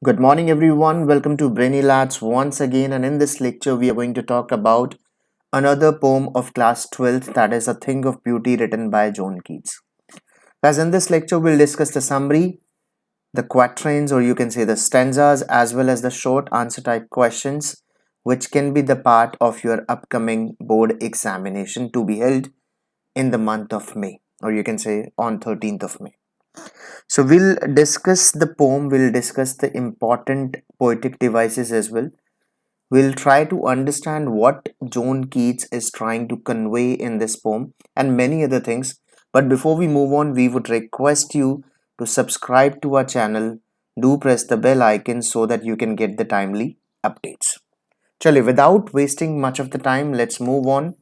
Good morning, everyone. Welcome to Brainy Lads once again. And in this lecture, we are going to talk about another poem of class 12th, that is A Thing of Beauty, written by Joan Keats. As in this lecture, we'll discuss the summary, the quatrains, or you can say the stanzas, as well as the short answer type questions, which can be the part of your upcoming board examination to be held in the month of May, or you can say on 13th of May. So we'll discuss the poem, we'll discuss the important poetic devices as well. We'll try to understand what Joan Keats is trying to convey in this poem and many other things. But before we move on, we would request you to subscribe to our channel. Do press the bell icon so that you can get the timely updates. Chale, without wasting much of the time, let's move on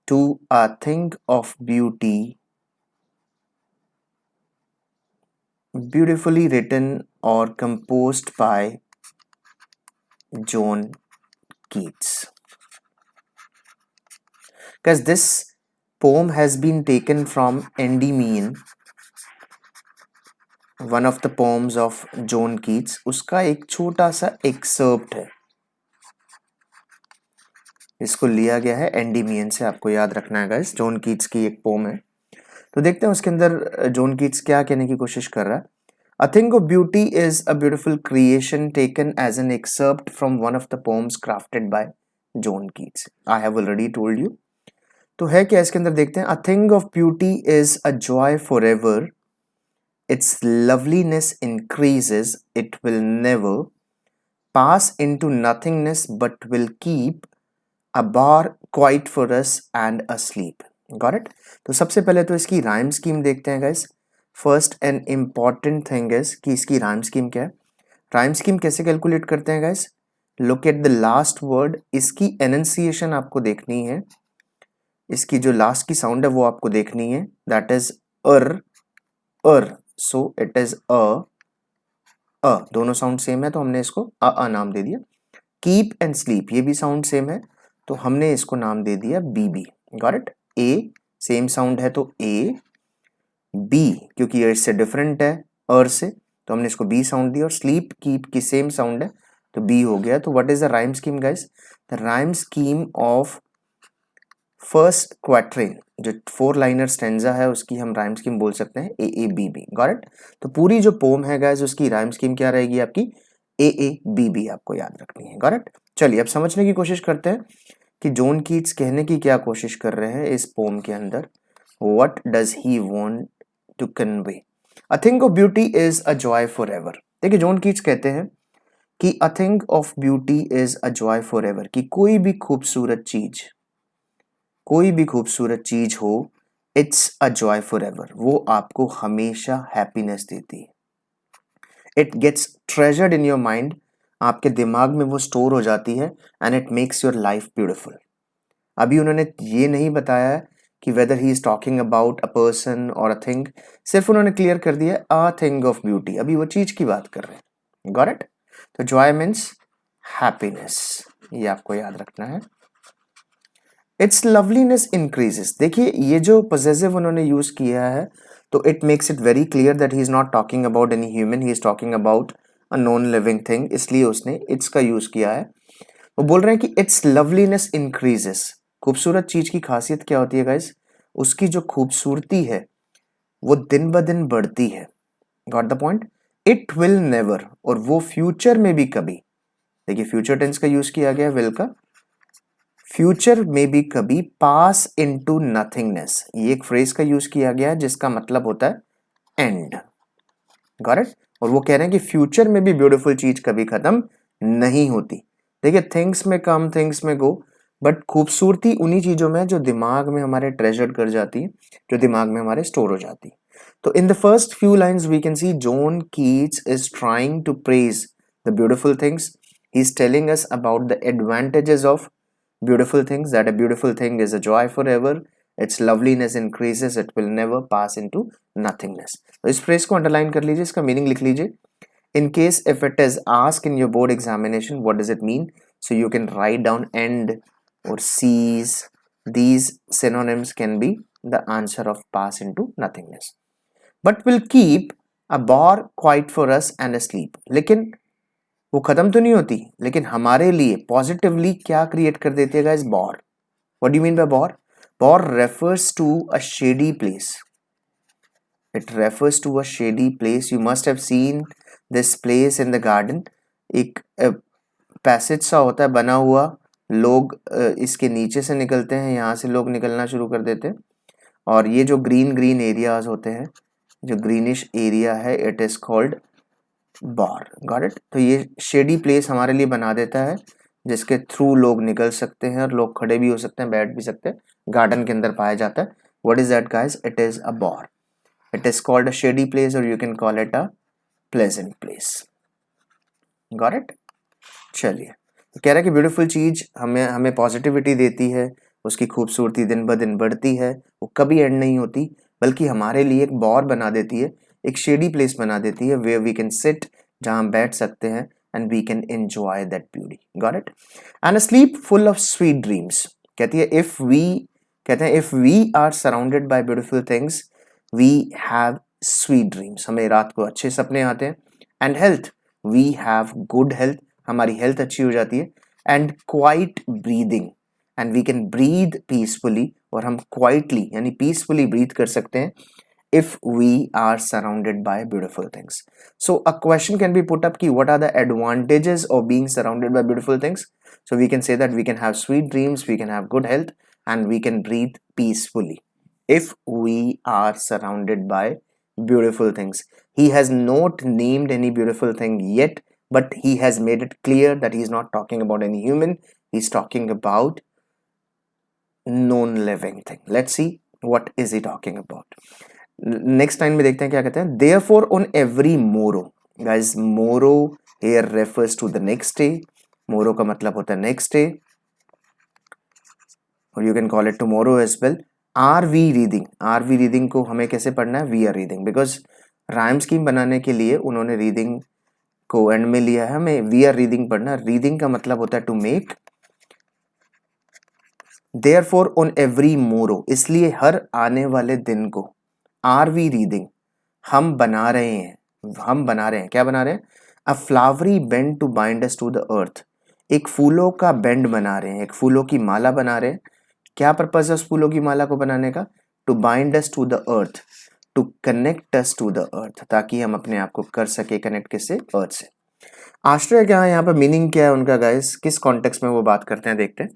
to A Thing of Beauty, beautifully written or composed by Joan Keats. Because this poem has been taken from Endymion, one of the poems of Joan Keats. उसका एक छोटा सा excerpt है, इसको लिया गया है Endymion से, आपको याद रखना है गाइस। जॉन कीट्स की एक पोम है, तो देखते हैं उसके अंदर जॉन कीट्स क्या कहने की कोशिश कर रहा है। A thing of beauty is a beautiful creation taken as an excerpt from one of the poems crafted by Joan Keats. I have already told you. तो है क्या इसके अंदर, देखते हैं। A thing of beauty is a joy forever. Its loveliness increases. It will never pass into nothingness, but will keep a bar quiet for us and asleep. Got it? तो सबसे पहले तो इसकी राइम स्कीम देखते हैं guys. First and important thing is कि इसकी rhyme scheme क्या है। राइम स्कीम कैसे कैलकुलेट करते हैं guys? Look at the last word. इसकी एनंसिएशन आपको देखनी है, इसकी जो लास्ट की साउंड है वो आपको देखनी है, that is uh uh. So it is a, दोनों साउंड सेम है तो हमने इसको अ नाम दे दिया। कीप एंड स्लीप, ये भी साउंड सेम है तो हमने इसको नाम दे दिया B B. Got it? A same sound है तो ए, बी क्योंकि ये इससे डिफरेंट है अर से तो हमने इसको बी साउंड दिया, और स्लीप कीप की सेम साउंड है तो बी हो गया। तो what is the rhyme scheme guys? The rhyme scheme of first quatrain, जो फोर लाइनर स्टेंजा है, उसकी हम राइम स्कीम बोल सकते हैं A A B B. Got it? तो पूरी जो पोम है गाइस उसकी राइम स्कीम क्या रहेगी आपकी? ए ए बी बी आपको याद रखनी है। Got it? चलिए अब समझने की कोशिश करते हैं कि जॉन कीट्स कहने की क्या कोशिश कर रहे हैं इस पोम के अंदर। What does he want to convey? A thing of beauty is a joy for ever. देखिए जॉन कीट्स कहते हैं कि a thing of beauty is a joy for ever, कि कोई भी खूबसूरत चीज, कोई भी खूबसूरत चीज हो, it's a joy for ever, वो आपको हमेशा हैप्पीनेस देती है। It gets treasured in your mind, आपके दिमाग में वो स्टोर हो जाती है, and it makes your life beautiful. अभी उन्होंने ये नहीं बताया है कि whether he is talking about a person और अ थिंग, सिर्फ उन्होंने क्लियर कर दिया अ थिंग ऑफ ब्यूटी, अभी वो चीज की बात कर रहे हैं। Got it? तो जॉय मीन्स हैप्पीनेस, ये आपको याद रखना है। इट्स लवलीनेस इंक्रीजेस, देखिए ये जो पोजेसिव उन्होंने यूज किया है तो it makes it very clear that he is not talking about any human, he is talking about a non living thing, इसलिए उसने इट्स का यूज किया है। वो बोल रहे हैं कि इट्स लवलीनेस इंक्रीजेस, खूबसूरत चीज की खासियत क्या होती है गाइस? उसकी जो खूबसूरती है वो दिन ब दिन बढ़ती है। Got the point? It will never, और वो फ्यूचर में भी कभी, देखिए फ्यूचर टेंस का यूज किया गया विल का, फ्यूचर में भी कभी पास इनटू नथिंगनेस, ये एक फ्रेज का यूज किया गया है जिसका मतलब होता है एंड। Got it? और वो कह रहे हैं कि फ्यूचर में भी ब्यूटीफुल चीज कभी खत्म नहीं होती। देखिए थिंग्स में कम, थिंग्स में गो, बट खूबसूरती उन्हीं चीजों में जो दिमाग में हमारे ट्रेजर्ड कर जाती है, जो दिमाग में हमारे स्टोर हो जाती है। तो in the first few lines we can see John Keats is trying to praise the beautiful things. He is telling us about the advantages of beautiful things, that a beautiful thing is a joy forever, its loveliness increases, it will never pass into nothingness। तो इस phrase को underline कर लीजिए, इसका meaning लिख लीजिए। in case if it is asked in your board examination what does it mean, so you can write down end or cease, these synonyms can be the answer of pass into nothingness। but will keep a bar quiet for us and asleep, लेकिन वो खत्म तो नहीं होती, लेकिन हमारे लिए positively क्या क्रिएट कर देती है guys? Bower. What do you mean by bower? Bower refers to a shady place. It refers to a shady place. You must have seen this place in the garden. एक passage सा होता है बना हुआ, लोग इसके नीचे से निकलते हैं, यहाँ से लोग निकलना शुरू कर देते हैं, और ये जो ग्रीन ग्रीन एरियाज होते हैं, जो ग्रीनिश एरिया है, it is called bower. Got it? तो ये शेडी प्लेस हमारे लिए बना देता है, जिसके थ्रू लोग निकल सकते हैं और लोग खड़े भी हो सकते हैं, बैठ भी सकते हैं, गार्डन के अंदर पाया जाता है. What is that guys? It is a bower. It is called a shady place, or you can call it a pleasant place. Got it? चलिए, तो कह रहा है कि ब्यूटीफुल चीज हमें पॉजिटिविटी देती है, उसकी खूबसूरती दिन ब दिन बढ़ती है, वो कभी एंड नहीं होती, बल्कि हमारे लिए एक बॉर बना देती है, एक शेडी प्लेस बना देती है, where we can sit, जहाँ हम बैठ सकते हैं, and we can enjoy that beauty. Got it? And a sleep full of sweet dreams. कहती है if we are surrounded by beautiful things, we have sweet dreams. हमें रात को अच्छे सपने आते हैं. And health, we have good health. हमारी हेल्थ अच्छी हो जाती है. And quiet breathing, and we can breathe peacefully, और हम quietly यानी peacefully breathe कर सकते हैं if we are surrounded by beautiful things. So a question can be put up कि what are the advantages of being surrounded by beautiful things? So we can say that we can have sweet dreams, we can have good health, and we can breathe peacefully if we are surrounded by beautiful things. He has not named any beautiful thing yet, but he has made it clear that he is not talking about any human. He's talking about non-living thing. Let's see what is he talking about. Next time में देखते हैं क्या कहते हैं. Therefore on every morrow, guys, morrow here refers to the next day. Morrow का मतलब होता है next day, or you can call it tomorrow as well. Are we reading को हमें कैसे पढ़ना है? We are reading, because rhyme scheme बनाने के लिए उन्होंने रीडिंग को एंड में लिया है, हमें वी आर रीडिंग पढ़ना. रीडिंग का मतलब होता है to make. Therefore on every morrow, इसलिए हर आने वाले दिन को, आर वी रीडिंग, हम बना रहे हैं. क्या बना रहे हैं? A flowery band to bind us to the earth. एक फूलों का बेंड बना रहे हैं, एक फूलों की माला बना रहे हैं. क्या पर्पज है उस फूलों की माला को बनाने का? To bind us to the earth, to connect us to the earth, ताकि हम अपने आप को कर सके कनेक्ट किससे? अर्थ से. आश्रय क्या है यहाँ पर? मीनिंग क्या है उनका गाइस? किस कॉन्टेक्स्ट में वो बात करते हैं देखते हैं.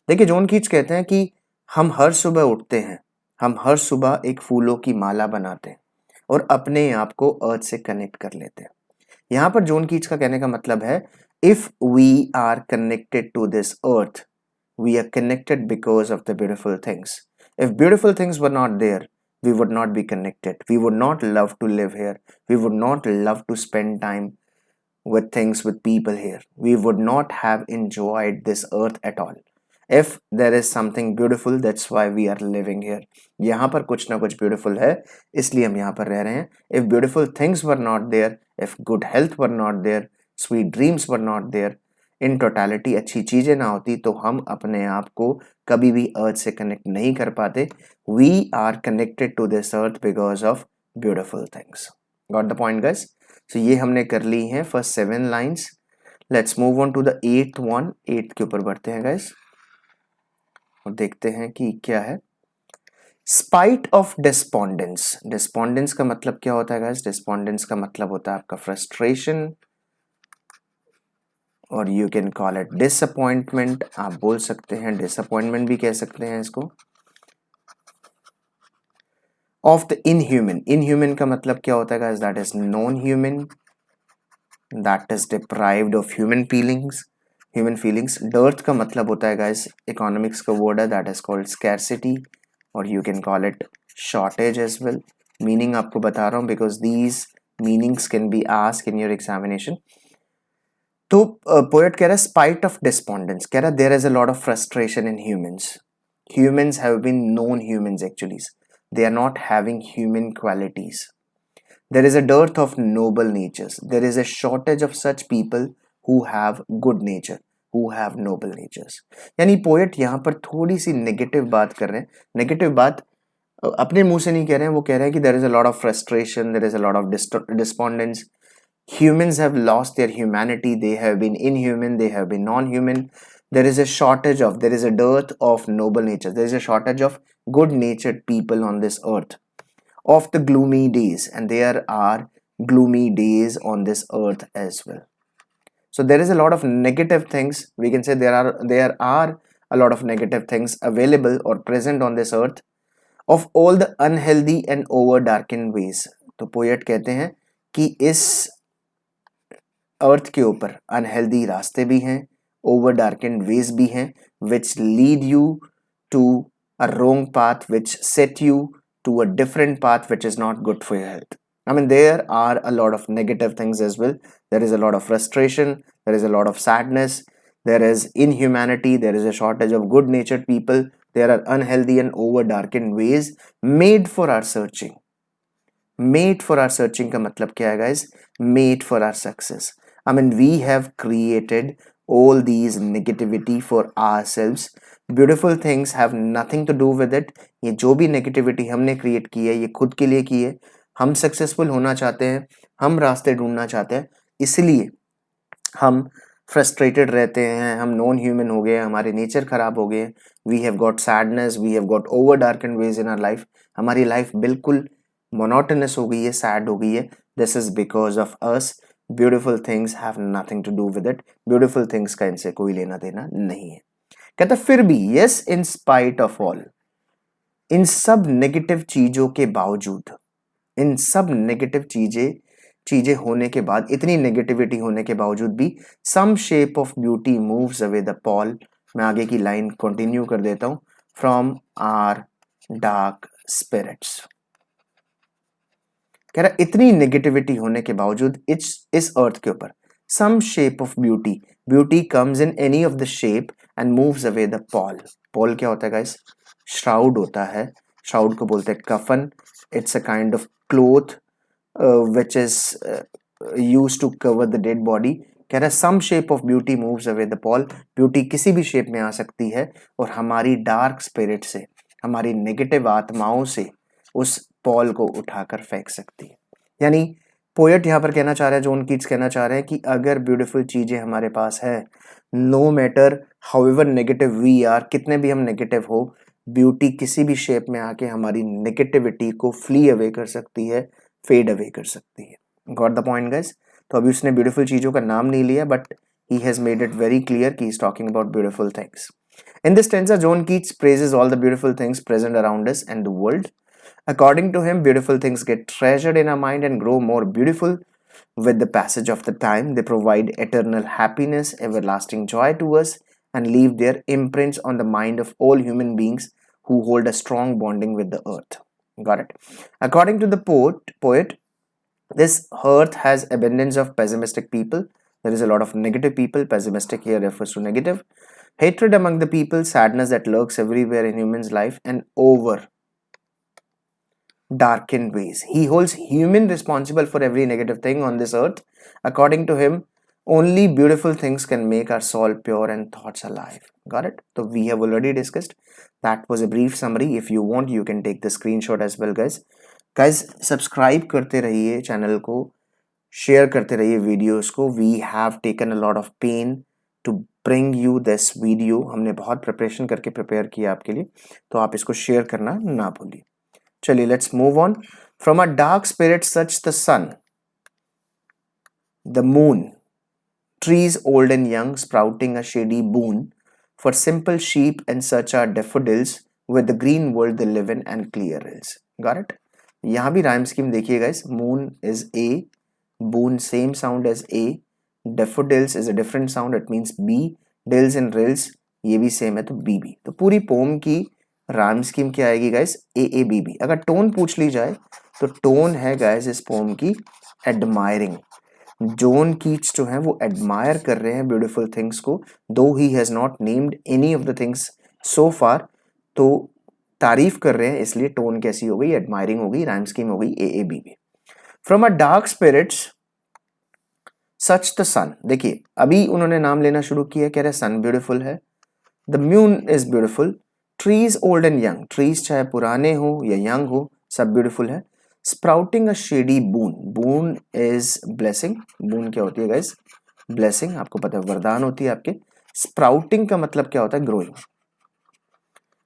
देखिए, जॉन कीट्स कहते हैं कि हम हर सुबह उठते हैं, हम हर सुबह एक फूलों की माला बनाते हैं और अपने आप को अर्थ से कनेक्ट कर लेते हैं. यहाँ पर जॉन कीट्स का कहने का मतलब है, if we are connected to this earth, we are connected because of the beautiful things. If beautiful things were not there, we would not be connected. We would not love to live here. We would not love to spend time with things, with people here. We would not have enjoyed this earth at all. If there is something beautiful, that's why we are living here. यहाँ पर कुछ ना कुछ beautiful है, इसलिए हम यहाँ पर रह रहे हैं. If beautiful things were not there, if good health were not there, sweet dreams were not there, in totality अच्छी चीजें ना होती, तो हम अपने आप को कभी भी अर्थ से कनेक्ट नहीं कर पाते. We are connected to this earth because of beautiful things. Got the point guys? So ये हमने कर ली है first 7 lines. Let's move on to the 8th one. 8th के ऊपर बढ़ते हैं गाइस और देखते हैं कि क्या है. Spite of despondence. डिस्पोंडेंस का मतलब क्या होता है गाइस? डिस्पोंडेंस का मतलब होता है आपका फ्रस्ट्रेशन, और you can call it disappointment. आप बोल सकते हैं डिसअपॉइंटमेंट भी कह सकते हैं इसको. Of the inhuman. इनह्यूमन का मतलब क्या होता है guys? That is non human, that is deprived of human feelings. Dearth का मतलब होता है गाइस, इकोनॉमिक्स का वर्ड है, दैट इज कॉल्ड स्कैरसिटी, और you can call it shortage as well. Meaning आपको बता रहा हूं because these meanings can be asked in your examination. तो पोएट कह रहा है स्पाइट ऑफ डिस्पोंडेंस, कह रहा है there is a lot of frustration in humans have been known humans actually, they are not having human qualities. There is a dearth of noble natures. There is a shortage of such people who have good nature, who have noble natures. यानी poet यहाँ पर थोड़ी सी negative बात कर रहे हैं. Negative बात अपने मुंह से नहीं कह रहे हैं, वो कह रहे हैं कि there is a lot of frustration, there is a lot of despondence. Humans have lost their humanity. They have been inhuman. They have been non-human. There is a shortage of, there is a dearth of noble nature. There is a shortage of good-natured people on this earth. Of the gloomy days, and there are gloomy days on this earth as well. So there is a lot of negative things. We can say there are a lot of negative things available or present on this earth, of all the unhealthy and over darkened ways. तो poet कहते हैं कि इस earth के ऊपर unhealthy रास्ते भी हैं, ओवर डार्केंड वेज भी हैं, which lead you to a wrong path, which set you to a different path which is not good for your health. I mean, there are a lot of negative things as well. There is a lot of frustration, there is a lot of sadness, there is inhumanity, there is a shortage of good natured people, there are unhealthy and over darkened ways made for our searching. Made for our searching का मतलब क्या है guys? Made for our success. I mean, we have created all these negativity for ourselves. Beautiful things have nothing to do with it. ये जो भी negativity हमने create की है, ये खुद के लिए की है. हम successful होना चाहते हैं, हम रास्ते ढूंढना चाहते हैं, इसलिए हम frustrated रहते हैं, हम non human हो गए, हमारे nature खराब हो गए. We have got sadness, we have got over darkened ways in our life. हमारी life बिल्कुल monotonous हो गई है, sad हो गई है. This is because of us. Beautiful things have nothing to do with it. Beautiful things का इनसे कोई लेना देना नहीं है. कहता फिर भी, yes, in spite of all, इन सब नेगेटिव चीजों के बावजूद, इन सब नेगेटिव चीजें होने के बाद, इतनी नेगेटिविटी होने के बावजूद भी, some shape of beauty moves away the pall. मैं आगे की लाइन कंटिन्यू कर देता हूं. From our dark spirits. कह रहा इतनी नेगेटिविटी होने के बावजूद इस अर्थ के ऊपर some shape of beauty comes in any of the shape and moves away the pall. Pall क्या होता है गाइस? श्राउड होता है. श्राउड को बोलते हैं कफन. It's a kind of cloth which is used to cover the dead body. कह रहा है some shape of beauty moves away the pall. Beauty किसी भी शेप में आ सकती है और हमारी डार्क स्पिरिट से, हमारी नेगेटिव आत्माओं से उस पॉल को उठाकर फेंक सकती है. यानी पोएट यहां पर कहना चाह रहा है, जॉन कीट्स कहना चाह रहे हैं कि अगर ब्यूटीफुल चीजें हमारे पास है, no matter however negative we are, कितने भी हम नेगेटिव हो, ब्यूटी किसी भी शेप में आके हमारी नेगेटिविटी को फ्ली अवे कर सकती है, फेड अवे कर सकती है. Got the point guys? तो अभी उसने ब्यूटीफुल चीजों का नाम नहीं लिया, but he has made it very clear कि he is talking about beautiful things. In this stanza, John Keats praises all the beautiful things present around us and the world. According to him, beautiful things get treasured in our mind and grow more beautiful with the passage of the time. They provide eternal happiness, everlasting joy to us, and leave their imprints on the mind of all human beings who hold a strong bonding with the earth. Got it? According to the poet, this earth has abundance of pessimistic people. There is a lot of negative people. Pessimistic here refers to negative. Hatred among the people, sadness that lurks everywhere in human's life, and over darkened ways. He holds human responsible for every negative thing on this earth. According to him, only beautiful things can make our soul pure and thoughts alive. Got it? So we have already discussed. That was a brief summary. If you want, you can take the screenshot as well, guys. Guys, subscribe करते रहिए channel को, share करते रहिए videos को. We have taken a lot of pain to bring you this video. हमने बहुत preparation करके prepare किया आपके लिए, तो आप इसको शेयर करना ना भूलिए. चलिए, let's move on. From a dark spirit such the sun, the moon, trees old and young sprouting a shady boon, for simple sheep and such are daffodils, with the green world they live in and clear hills. Got it? यहाँ भी rhyme scheme देखिए guys. Moon is A, boon same sound as A, daffodils is a different sound, it means B, dills and rills ये भी same है तो B भी. तो पूरी पोम की राइम स्कीम क्या आएगी guys? A A B B. अगर टोन पूछ ली जाए तो टोन है गाइस इस पोम की एडमायरिंग. जॉन कीट्स जो है वो एडमायर कर रहे हैं ब्यूटीफुल थिंग्स को, though he has not named any of the things so far. तो तारीफ कर रहे हैं, इसलिए टोन कैसी हो गई? एडमायरिंग हो गई. राइम स्कीम हो गई A A B B. From a dark spirits such the sun. देखिए अभी उन्होंने नाम लेना शुरू किया, कह रहे सन ब्यूटीफुल है, the moon is beautiful, trees old and young, trees चाहे पुराने हो या यंग हो सब ब्यूटीफुल है. Sprouting a shady boon, boon is blessing, boon क्या होती है गाइस, ब्लेसिंग, आपको पता है वरदान होती है आपके। स्प्राउटिंग का मतलब क्या होता है, ग्रोइंग।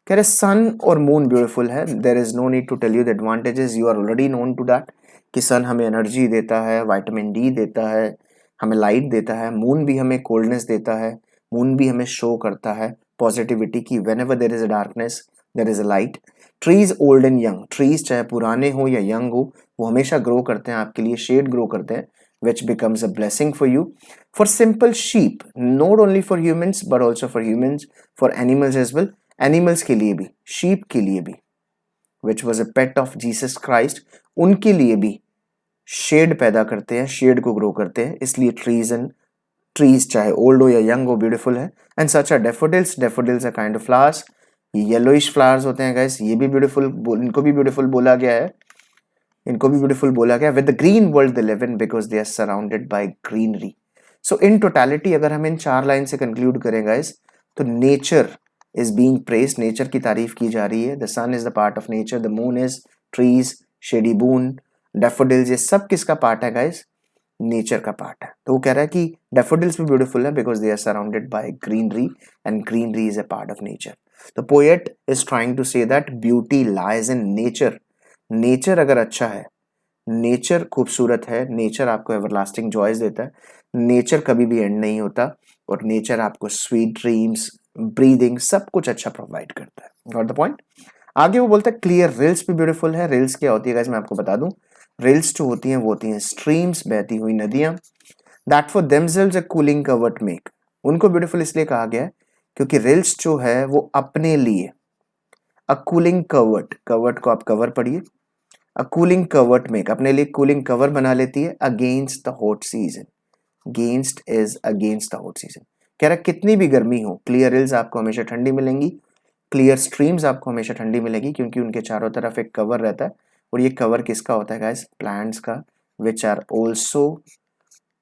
कह रहे सन और मून ब्यूटीफुल है, there is no need to tell you the advantages, you are already known to that, कि सन हमें एनर्जी देता है, विटामिन डी देता है, हमें लाइट देता है, मून भी हमें कोल्डनेस देता है, मून भी हमें शो करता है पॉजिटिविटी की, when ever there is a darkness there is a light. Trees old and young, trees चाहे पुराने हो या यंग हो, वो हमेशा ग्रो करते हैं आपके लिए, शेड ग्रो करते हैं, which becomes a blessing for you. For simple sheep, not only for humans but also for humans, for animals as well, animals के लिए भी, शीप के लिए भी, which was a pet of Jesus Christ, उनके लिए भी शेड पैदा करते हैं, शेड को ग्रो करते हैं, इसलिए ट्रीज एंड ट्रीज चाहे ओल्ड हो या यंग हो ब्यूटीफुल है। And such are daffodils, daffodils are kind of flowers, yellowish flowers होते हैं गाइस, ये भी ब्यूटीफुल, इनको भी ब्यूटीफुल बोला गया है, इनको भी ब्यूटीफुल बोला गया, with the green world they live in because they are surrounded by greenery. So in totality अगर हम इन 4 लाइन से कंक्लूड करें गाइस, तो nature is being praised, nature की तारीफ की जा रही है। The sun is the part of nature, the moon is, trees, shady boon, daffodils, ये सब किसका पार्ट है गाइस, नेचर का पार्ट है। तो वो कह रहा है कि डेफोडिल्स भी ब्यूटीफुल है because they are surrounded by greenery and greenery is a part of nature. The poet is trying to say that beauty lies in nature, nature अगर अच्छा है, नेचर खूबसूरत है, नेचर आपको एवरलास्टिंग जॉयज देता है, नेचर कभी भी एंड नहीं होता, और नेचर आपको स्वीट ड्रीम्स, ब्रीदिंग, सब कुछ अच्छा प्रोवाइड करता है। Got the point. आगे वो बोलता है क्लियर रिल्स भी ब्यूटीफुल है। रिल्स क्या होती है गाइस, मैं आपको बता दूं, रिल्स जो होती हैं वो होती हैं स्ट्रीम्स, बहती हुई नदियां, that for themselves a cooling covert make, उनको ब्यूटीफुल इसलिए कहा गया है क्योंकि रिल्स जो है वो अपने लिए, अ कूलिंग कवर्ट, कवर्ट को आप कवर पढ़िए, अ कूलिंग कवर्ट मेक, अपने लिए कूलिंग कवर बना लेती है, against the hot season, against is against the hot season. कह रहा है कितनी भी गर्मी हो, क्लियर रिल्स आपको हमेशा ठंडी मिलेंगी, क्लियर स्ट्रीम्स आपको हमेशा ठंडी मिलेगी, क्योंकि उनके चारों तरफ एक कवर रहता है, और ये कवर किसका होता है गाइस, प्लांट्स का, which are also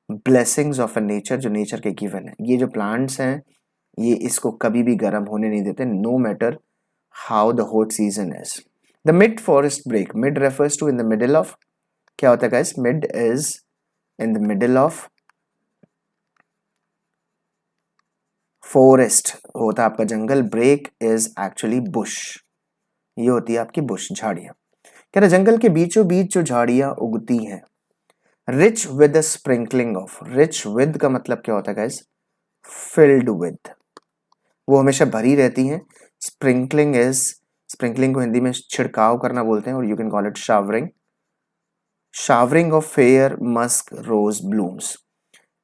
blessings of a nature, जो नेचर के गिवन है। ये जो प्लांट्स हैं ये इसको कभी भी गर्म होने नहीं देते, no matter how the hot season is. The mid forest brake, mid refers to in the middle of, क्या होता है guys, mid is in the middle of forest, होता है आपका जंगल, ब्रेक इज एक्चुअली बुश, ये होती है आपकी बुश, झाड़ियां। कह रहे जंगल के बीचों बीच जो झाड़ियां उगती हैं, rich with sprinkling of, rich with का मतलब क्या होता है गाइस, फिल्ड विद, वो हमेशा भरी रहती हैं। स्प्रिंकलिंग इज, स्प्रिंकलिंग को हिंदी में छिड़काव करना बोलते हैं, और you can call it showering, showering of fair musk rose blooms.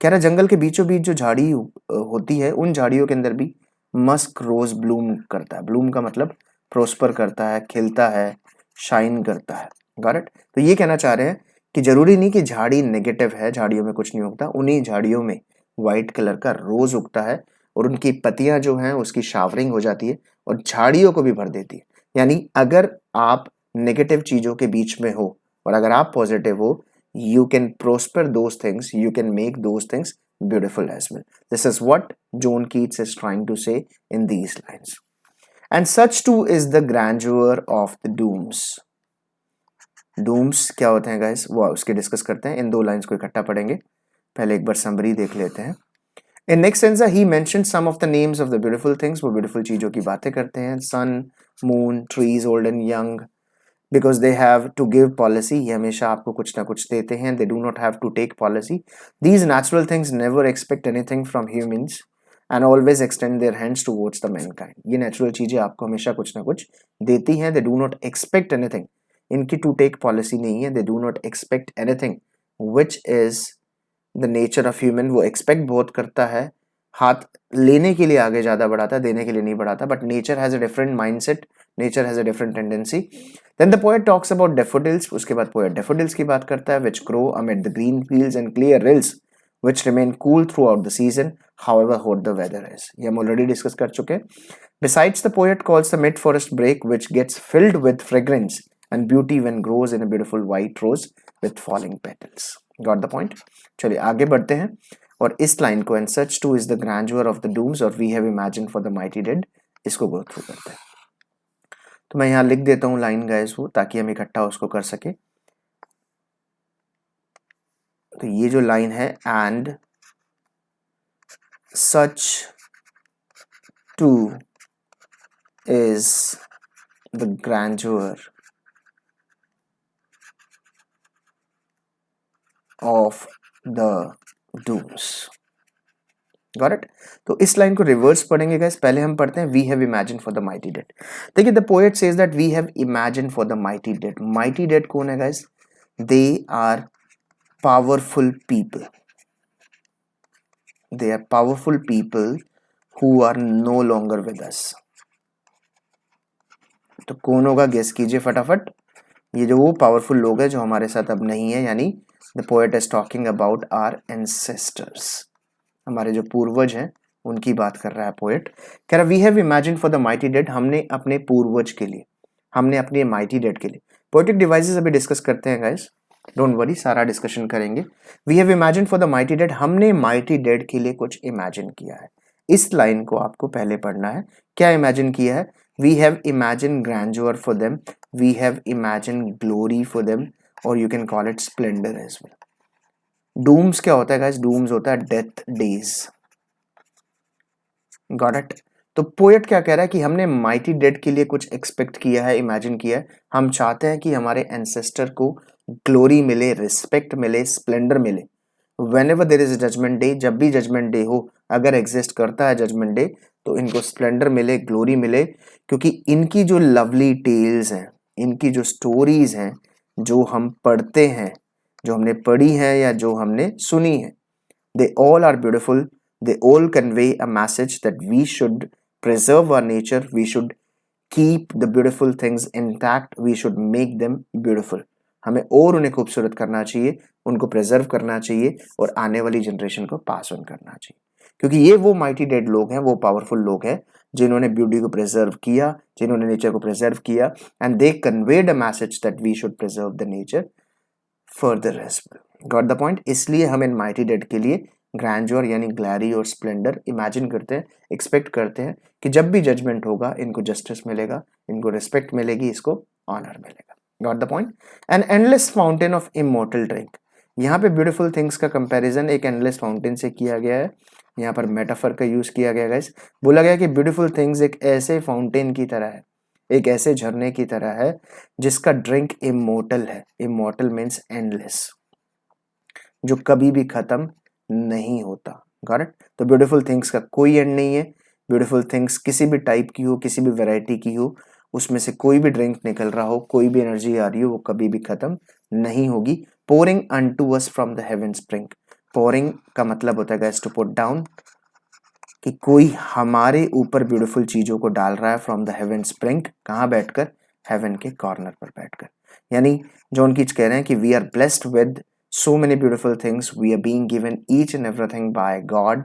कह रहा जंगल के बीचों बीच जो झाड़ी होती है, उन झाड़ियों के अंदर भी मस्क रोज ब्लूम करता है, ब्लूम का मतलब प्रोस्पर करता है, खिलता है, शाइन करता है। Got it. तो ये कहना चाह रहे हैं कि जरूरी नहीं कि झाड़ी नेगेटिव है, झाड़ियों में कुछ नहीं उगता, उन्हीं झाड़ियों में व्हाइट कलर का रोज उगता है, और उनकी पत्तियां जो हैं उसकी शावरिंग हो जाती है और झाड़ियों को भी भर देती है। यानी अगर आप नेगेटिव चीजों के बीच में हो और अगर आप पॉजिटिव हो, you can prosper those things, you can make those things beautiful as well. This is what John Keats is trying to say in these lines. And such too is the grandeur of the dooms. Dooms क्या होते हैं guys, वो उसके discuss करते हैं, इन 2 lines को इकट्ठा पढ़ेंगे। पहले एक बार समरी देख लेते हैं। In next stanza he mentioned some of the names of the beautiful things, वो beautiful चीजों की बातें करते हैं, sun, moon, trees old and young, because they have to give policy, ये हमेशा आपको कुछ ना कुछ देते हैं, they do not have to take policy, these natural things never expect anything from humans and always extend their hands towards the mankind, ये natural चीजें आपको हमेशा कुछ ना कुछ देती हैं, they do not expect anything, इनकी to take policy नहीं है, they do not expect anything which is the nature of human, वो expect बहुत करता है, हाथ लेने के लिए आगे ज्यादा बढ़ाता है, देने के लिए नहीं बढ़ाता, but nature has a different mindset, nature has a different tendency. Then the poet talks about daffodils, उसके बाद poet daffodils की बात करता है, which grow amid the green fields and clear rills, which remain cool throughout the season, however hot the weather is. ये हम already discuss कर चुके हैं. Besides, the poet calls the mid-forest break, which gets filled with fragrance and beauty when grows in a beautiful white rose with falling petals. Got the point? चलिए आगे बढ़ते हैं और इस लाइन को, and such too is the grandeur of the dooms or we have imagined for the mighty dead, इसको go through करते हैं। तो मैं यहाँ लिख देता हूँ लाइन गाइस वो, ताकि हम इकट्ठा उसको कर सके। तो ये जो लाइन है, and such two is the grandeur of the dooms. Got it? तो इस लाइन को रिवर्स पढ़ेंगे गाइस. पहले हम पढ़ते हैं, we have imagine for the mighty dead. देखिए, the poet says that we have imagine for the mighty dead. Mighty dead कौन है guys? They are powerful people. They are powerful people who are no longer with us. तो कौन होगा, guess कीजिए फटाफट. ये जो वो पावरफुल लोग हैं जो हमारे साथ अब नहीं है, यानी the poet is talking about our ancestors. हमारे जो पूर्वज हैं उनकी बात कर रहा है पोएट. कह रहा we have imagine for the mighty dead. हमने अपने पूर्वज के लिए, हमने अपने माइटी डेड के लिए. पोएटिक डिवाइसेस अभी डिस्कस करते हैं गाइस, डोंट वरी, सारा डिस्कशन करेंगे. We have imagine for the mighty dead. हमने माइटी डेड के लिए कुछ इमेजिन किया है. इस लाइन को आपको पहले पढ़ना है. क्या इमेजिन किया है? We have imagine grandeur for them, we have imagine glory for them, और you can call it splendour as well. Dooms क्या होता है गाइस? डूम्स होता है डेथ डेज. Got it? तो पोएट क्या कह रहा है कि हमने माइटी डेड के लिए कुछ एक्सपेक्ट किया है, इमेजिन किया है. हम चाहते हैं कि हमारे एंसेस्टर को ग्लोरी मिले, रिस्पेक्ट मिले, स्प्लेंडर मिले. Whenever there is a judgement day, जब भी जजमेंट डे हो, अगर एग्जिस्ट करता है जजमेंट डे, तो इनको स्प्लेंडर मिले, ग्लोरी मिले, क्योंकि इनकी जो लवली टेल्स हैं, इनकी जो स्टोरीज हैं, जो हम पढ़ते हैं, जो हमने पढ़ी हैं या जो हमने सुनी है, they all are beautiful. They all convey a message that we should preserve our nature, we should keep the beautiful things intact, we should make them beautiful. हमें और उन्हें खूबसूरत करना चाहिए, उनको प्रिजर्व करना चाहिए, और आने वाली जनरेशन को पास ऑन करना चाहिए. क्योंकि ये वो माइटी डेड लोग हैं, वो पावरफुल लोग हैं जिन्होंने ब्यूटी को प्रिजर्व किया, जिन्होंने नेचर को प्रिजर्व किया, and they conveyed a message that we should preserve the nature further as well. Got the point? इसलिए हम इन माइटी डेड के लिए ग्रैंडोर यानी ग्लैरी और स्प्लेंडर इमेजिन करते हैं, एक्सपेक्ट करते हैं कि जब भी जजमेंट होगा इनको जस्टिस मिलेगा, इनको रिस्पेक्ट मिलेगी, इसको ऑनर मिलेगा. Got the point? An endless fountain of immortal drink. यहाँ पे ब्यूटीफुल थिंग्स का कंपैरिजन एक एंडलेस फाउंटेन से किया गया है. यहाँ पर मेटाफर का यूज किया गया है. बोला गया कि ब्यूटीफुल थिंग्स एक ऐसे फाउंटेन की तरह है, एक ऐसे झरने की तरह है जिसका ड्रिंक इमोर्टल है. इमोर्टल मीन्स एंडलेस, जो कभी भी खत्म नहीं होता. Got it? तो ब्यूटीफुल थिंग्स का कोई एंड नहीं है. ब्यूटीफुल थिंग्स किसी भी टाइप की हो, किसी भी वैरायटी की हो, उसमें से कोई भी ड्रिंक निकल रहा हो, कोई भी एनर्जी आ रही हो, वो कभी भी खत्म नहीं होगी. Pouring unto us from the haven spring. Pouring का मतलब होता है गाइस टू पुट डाउन, कि कोई हमारे ऊपर ब्यूटीफुल चीजों को डाल रहा है फ्रॉम द हेवन स्प्रिंग. कहाँ बैठकर? हेवन के कॉर्नर पर बैठकर. यानी जॉन कीट्स कह रहे हैं कि we are blessed with so many beautiful things, we are being given each and everything by God.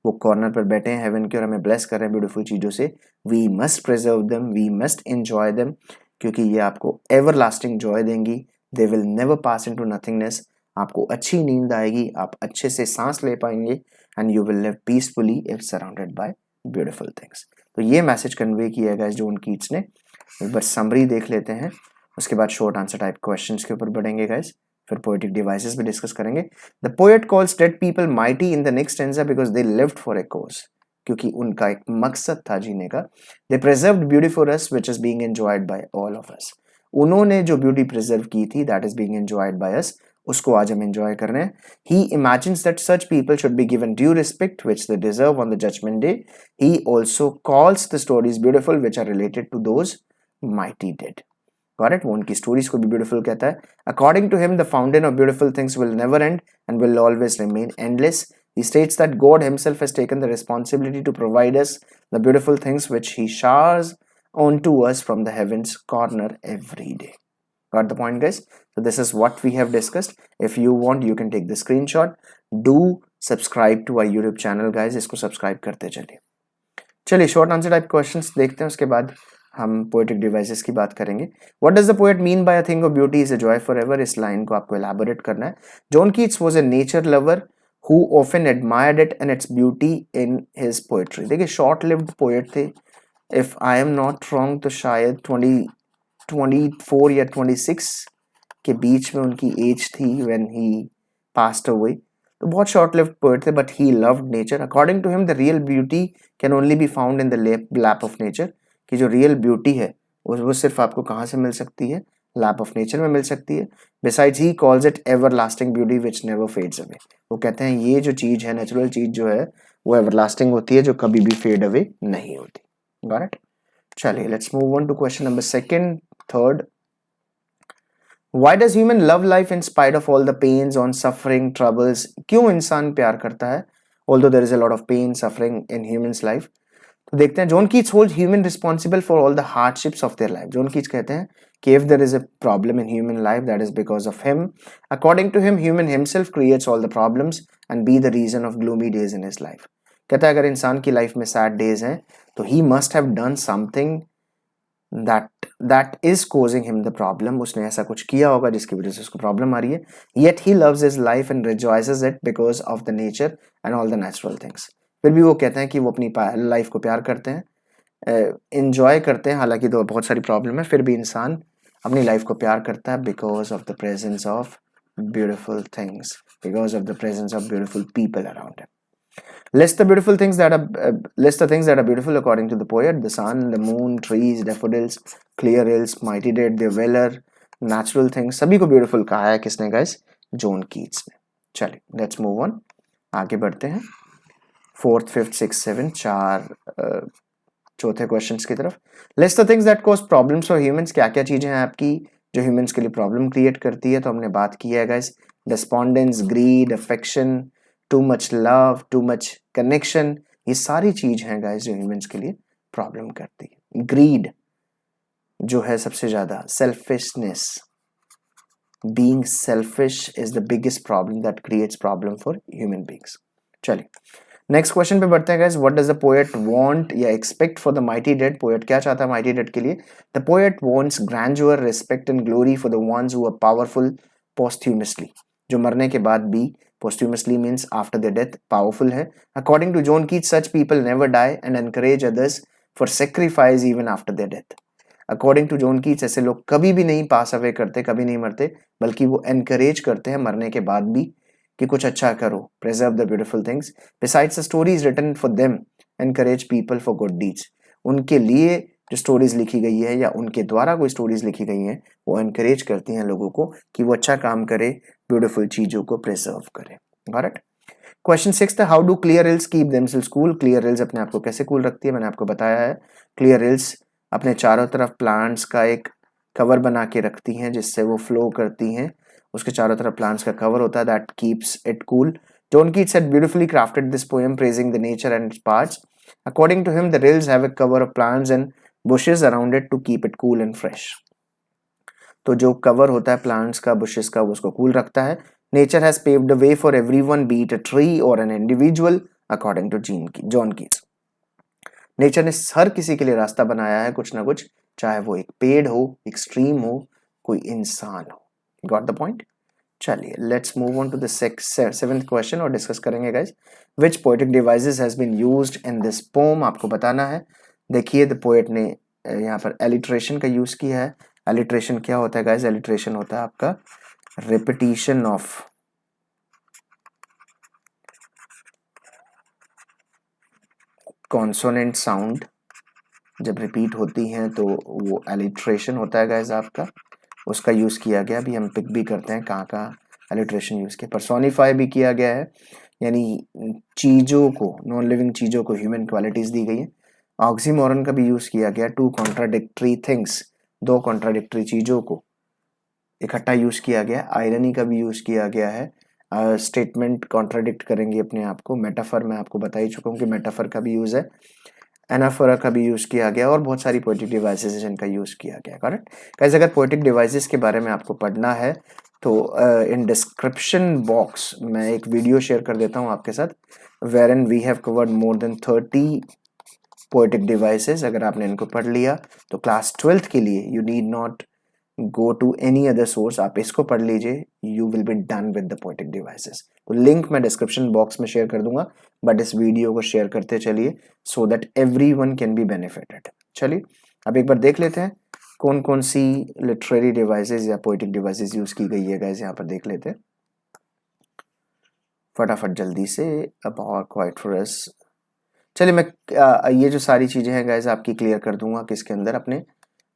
वो कॉर्नर पर बैठे हैं हेवन के और हमें ब्लेस कर रहे हैं ब्यूटीफुल चीजों से. We must preserve them, we must enjoy them, क्योंकि ये आपको एवर लास्टिंग जॉय देंगी. They will never pass into nothingness. आपको अच्छी नींद आएगी, आप अच्छे से सांस ले पाएंगे, and you will live peacefully if surrounded by beautiful things. तो ये मैसेज कन्वे किया गया जॉन कीट्स ने. एक बार समरी देख लेते हैं, उसके बाद शॉर्ट आंसर टाइप क्वेश्चंस के ऊपर बढ़ेंगे गाइस, फिर पोएटिक डिवाइसेस भी डिस्कस करेंगे. The poet calls dead people mighty in the next stanza because they lived for a cause. क्योंकि उनका एक मकसद था जीने का. They preserved beauty for us which is being enjoyed by all of us. उन्होंने जो ब्यूटी प्रिजर्व की थी, that is being enjoyed by us, उसको आज हम एंजॉय कर रहे हैं. He imagines that such people should be given due respect which they deserve on the judgement day. He also calls the stories beautiful which are related to those mighty dead. Got it? वो उनकी stories को भी beautiful कहता है. According to him the fountain of beautiful things will never end and will always remain endless. He states that God himself has taken the responsibility to provide us the beautiful things which he showers onto us from the heavens corner every day. Got the point, guys? So this is what we have discussed. If you want, you can take the screenshot. Do subscribe to our YouTube channel, guys. इसको subscribe करते चलिए. चलिए short answer type questions देखते हैं, उसके बाद हम poetic devices की बात करेंगे. What does the poet mean by a thing of beauty is a Joy forever. इस लाइन को आपको एलैबोरेट करना है. John Keats was a nature lover who often admired it and its beauty in his poetry. देखिए short lived poet थे. If I am not wrong तो शायद 24 या 26 के बीच में उनकी एज थी व्हेन ही passed away. तो बहुत शॉर्ट लिव्ड पोएट थे, but he loved nature. According to him the real beauty can only be found in the lap of nature. कि जो रियल ब्यूटी है वो सिर्फ आपको कहाँ से मिल सकती है? लैप ऑफ नेचर में मिल सकती है. Besides he calls it ever lasting beauty which never fades away. वो कहते हैं ये जो चीज है, नेचुरल चीज जो है, वो एवरलास्टिंग होती है, जो कभी भी फेड अवे नहीं होती. Got it? चलिए, let's move on to question number second, third. Why does human love life in spite of all the pains, on suffering, troubles? क्यों इंसान प्यार करता है? Although there is a lot of pain, suffering in humans life. तो देखते हैं. John Keats holds human responsible for all the hardships of their life. John Keats कहते हैं कि if there is a problem in human life, that is because of him. According to him, human himself creates all the problems and be the reason of gloomy days in his life. कहता है अगर इंसान की life में sad days हैं तो he must have done something that is causing him the problem. उसने ऐसा कुछ किया होगा जिसकी वजह से उसको प्रॉब्लम आ रही है. Yet he loves his life and rejoices it because of the nature and all the natural things. फिर भी वो कहते हैं कि वो अपनी लाइफ को प्यार करते हैं, enjoy करते हैं, हालांकि तो बहुत सारी प्रॉब्लम है, फिर भी इंसान अपनी लाइफ को प्यार करता है because of the presence of beautiful things, because of the presence of beautiful people around him. List the things that are beautiful according to the poet. The sun, the moon, trees, daffodils, clear hills, mighty dead, the weather, natural things. सभी को beautiful कहा है किसने guys? John Keats ने. चलिए, let's move on. आगे बढ़ते हैं. फोर्थ, फिफ्थ, सिक्स, सेवन, चार चौथे क्वेश्चंस की तरफ. List the things that cause problems for humans. क्या क्या चीजें हैं आपकी जो ह्यूमंस के लिए प्रॉब्लम क्रिएट करती है? तो हमने बात की है guys. Despondence, greed, affection, too much love, too much connection. ये सारी चीज हैं गाइस जो ह्यूमंस के लिए प्रॉब्लम करती है. ग्रीड जो है सबसे ज्यादा, selfishness, being selfish is the biggest problem that creates problem for human beings. चलिए, नेक्स्ट क्वेश्चन पे बढ़ते हैं guys. What does the poet want या expect for the mighty dead? Poet क्या चाहता है माइटी डेड के लिए? The poet wants grander, respect and glory for the ones who are powerful posthumously. जो मरने के बाद भी, posthumously means after their death, powerful है. According to John Keats, such people never die and encourage others for sacrifice even after their death. According to John Keats, ऐसे लोग कभी भी नहीं पास अवे करते, कभी नहीं मरते, बल्कि वो encourage करते हैं मरने के बाद भी कि कुछ अच्छा करो. Preserve the beautiful things. Besides, the stories written for them encourage people for good deeds. उनके लिए जो स्टोरीज लिखी गई है या उनके द्वारा कोई स्टोरीज लिखी गई हैं, वो एनकरेज करती हैं लोगों को कि वो अच्छा काम करे, ब्यूटीफुल चीजों को प्रिजर्व करे. Got it? क्वेश्चन 6 था, how do clear hills keep themselves cool? Clear hills अपने आप को कैसे कूल रखती है? मैंने आपको बताया है. क्लियर हिल्स अपने चारों तरफ प्लांट्स का एक कवर बना के रखती हैं जिससे वो फ्लो करती हैं. उसके चारों तरफ प्लांट्स का कवर होता है, that keeps it cool. John Keats had beautifully crafted this poem praising the nature and its parts. According to him, the rills have a cover of plants and bushes around it to keep it cool and fresh. तो जो cover होता है plants का, bushes का, वो उसको cool रखता है. Nature has paved the way for everyone, be it a tree और an individual, according to John Keats. Nature ने हर किसी के लिए रास्ता बनाया है कुछ ना कुछ, चाहे वो एक पेड़ हो, एक स्ट्रीम हो, कोई इंसान हो. Got the point? चलिए, let's move on to the seventh question और डिस्कस करेंगे guys. Which poetic devices has been used in this poem? आपको बताना है. देखिए, द पोएट ने यहाँ पर एलिट्रेशन का यूज किया है. एलिट्रेशन क्या होता है गाइस? एलिट्रेशन होता है आपका रिपीटिशन ऑफ कॉन्सोनेंट साउंड. जब रिपीट होती हैं तो वो एलिट्रेशन होता है गाइस आपका. उसका यूज किया गया. अभी हम पिक भी करते हैं कहाँ कहाँ एलिट्रेशन यूज किया. पर्सोनिफाई भी किया गया है, यानी चीजों को, नॉन लिविंग चीजों को ह्यूमन क्वालिटीज दी गई है. ऑक्सीमोरन का भी यूज किया गया. टू कॉन्ट्राडिक्टरी थिंग्स, दो कॉन्ट्राडिक्टरी चीजों को इकट्ठा यूज किया गया. आयरनी का भी यूज किया गया है. स्टेटमेंट कॉन्ट्राडिक्ट करेंगे अपने आप को. मेटाफर मैं आपको बता ही चुका हूँ कि मेटाफर का भी यूज है. एनाफोरा का भी यूज किया गया और बहुत सारी पोएटिक डिवाइसेस जिनका यूज किया गया. Correct guys? अगर पोएटिक डिवाइसेस के बारे में आपको पढ़ना है तो इन डिस्क्रिप्शन बॉक्स मैं एक वीडियो शेयर कर देता हूँ आपके साथ, wherein we have covered more than 30 poetic devices. अगर आपने इनको पढ़ लिया तो क्लास 12th के लिए you need not go to any other source. आप इसको पढ़ लीजिए, you will be done with the poetic devices. तो लिंक मैं डिस्क्रिप्शन बॉक्स में शेयर कर दूंगा, बट इस वीडियो को शेयर करते चलिए so that everyone can be benefited. चलिए, अब एक बार देख लेते हैं कौन कौन सी लिटरेरी डिवाइसेस या पोएटिक डिवाइसेस यूज की गई है गाइस. यहाँ पर देख लेते हैं. फटाफट जल्दी say about quiet for us. चलिए मैं ये जो सारी चीज़ें हैं गाइज आपकी क्लियर कर दूंगा किसके अंदर, अपने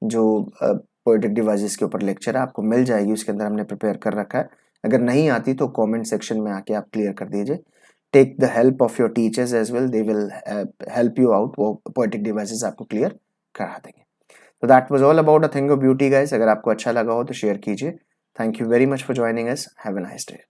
जो पोएटिक डिवाइसेस के ऊपर लेक्चर है आपको मिल जाएगी, उसके अंदर हमने प्रिपेयर कर रखा है। अगर नहीं आती तो कमेंट सेक्शन में आके आप क्लियर कर दीजिए। Take the help of your teachers as well, they will help you out, वो पोएटिक डिवाइसेस आपको क्लियर करा देंगे। तो that was all about a thing of beauty guys. अगर आपको अच्छा लगा हो तो शेयर कीजिए। Thank you very much for joining us. Have a nice day.